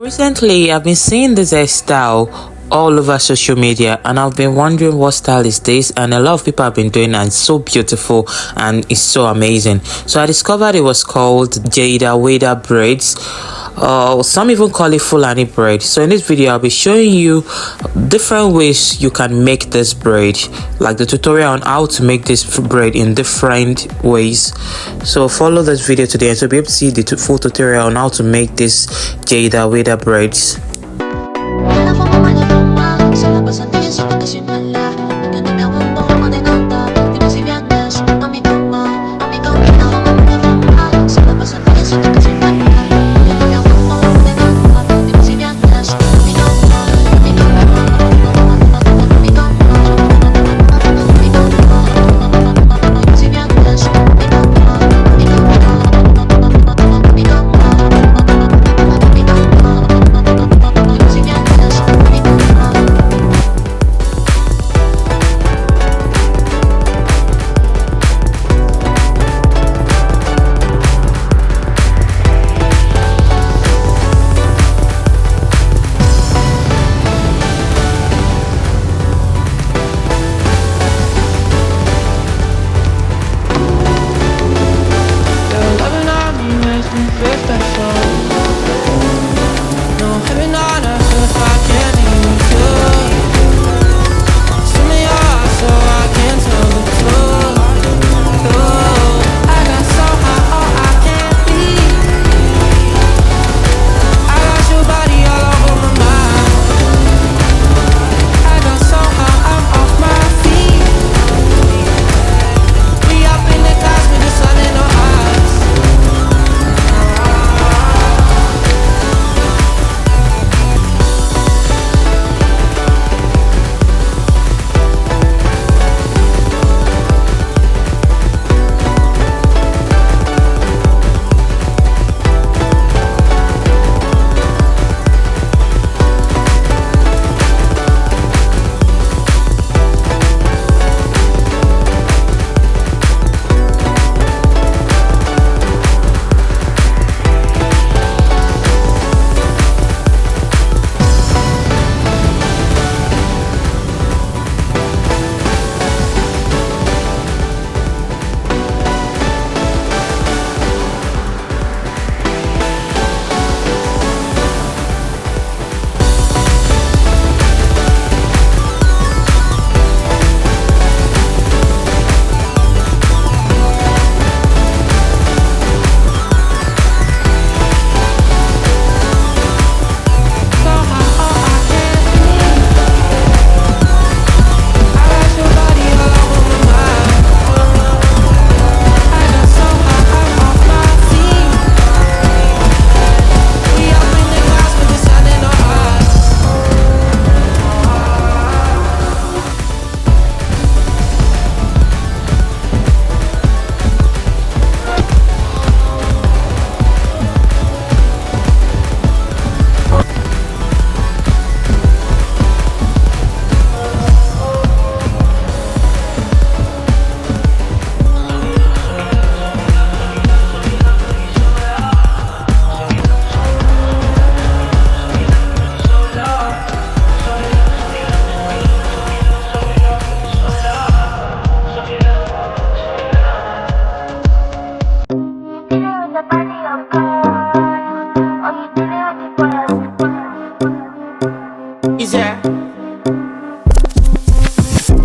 Recently, I've been seeing this hairstyle all over social media and I've been wondering what style is this, and a lot of people have been doing it and it's so beautiful and it's so amazing. So I discovered it was called Jayda Wayda braids. Some even call it Fulani braid. So in this video I'll be showing you different ways you can make this braid, like the tutorial on how to make this braid in different ways. So follow this video today and so be able to see the full tutorial on how to make this Jayda Wayda braids.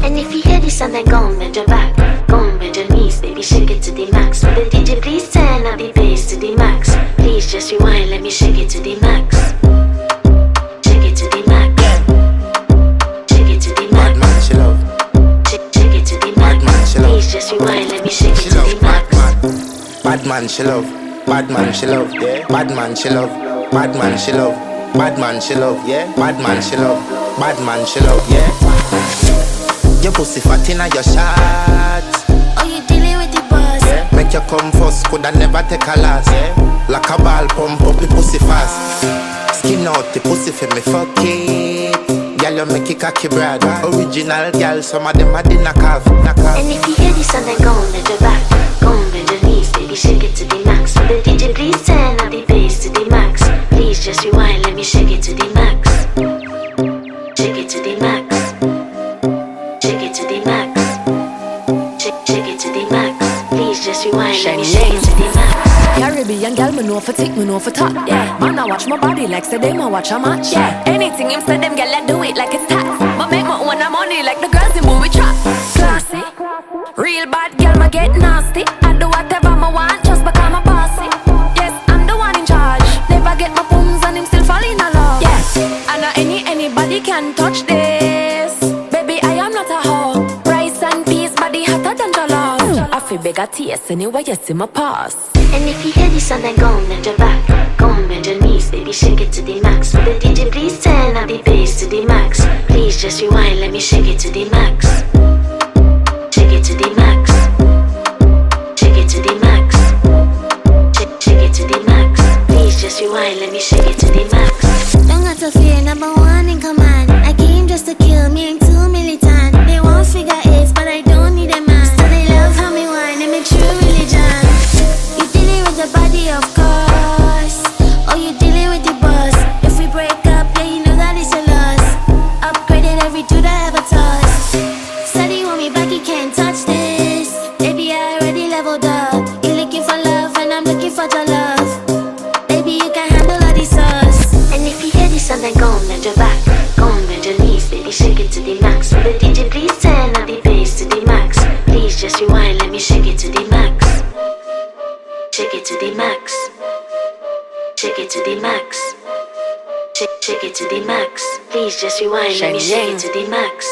And if you hear this and then go and bend your back, go and bend your knees, baby, shake it to the max. But the DJ please turn up the bass to the max. Please just rewind, let me shake it to the max. Shake it to the max. Shake it to the max. Bad man, she love. Shake it to the max. Bad man, she love. Please just rewind, let me shake it to the max. Bad man, she love. Bad man, she love. Yeah. Bad man, she love. Bad man, she love. Bad man, she love. Yeah. Bad man, she love. Bad man, she love. Yeah. Your pussy fat inna your shots. Oh, you dealing with the boss? Yeah. Make you come first, coulda never take a last. Yeah. Like a ball, pump up the pussy fast. Skin out the pussy for me, fuck it. Girl, you make it cocky brad. Original girl, some of them a dinner calf. And if you hear this and then go and bend your back, go and bend your knees, baby, shake it to the max. The DJ please turn up the bass to the max. Please just rewind, let me shake it to the max. Shake it to the max. Shake it to the max. Shake it to the max. Please just rewind, let me shake it to the max. Caribbean girl, me know for tick, me know for talk. Yeah, man, I watch my body like say them I watch a match. Yeah, anything him say them girl, I do it like it's tax. But make my own money like the girls in movie trap. Classy, real bad girl, me get nasty. I do whatever I want just because I'm bossy. Yes, I'm the one in charge. Never get my booms and him still fall in love. Yes, I know anybody can touch this. Baby, I am not a hoe. Rice and peas, body hotter than jollof. I feel big a taste anyway, you see my pass. And if you hear this song, then go and bend your back. Go and bend your knees, baby, shake it to the max. With the DJ, please turn up the bass to the max. Please just rewind, let me shake it to the max. Shake it to the max. Shake it to the max. Shake it to the max. Please just rewind, let me shake it to the max. Don't got to fear, number one in command. I came just to kill me, ain't too militant. They won't figure eight, but I don't need a man. So they love how me whine, they make true religion. You dealing with the body, of course. Or you dealing with the boss. If we break up, yeah, you know that it's a loss. Upgraded every dude I ever touched. Said he want me back, he can't touch this. Baby, I already leveled up. You looking for love, and I'm looking for your love. Baby, you can handle all the sauce. And if you hear this song, then go and bend your back. Go and bend your knees, baby, shake it to the max. With the DJ, please turn up the bass to the max. Please just rewind, let me shake it to the max. Shake it to the max. Shake it to the max. Shake it to the max. Please just rewind, let me shake it to the max.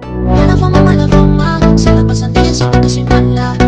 Mala fama, se la pasan bien, siempre que soy mala.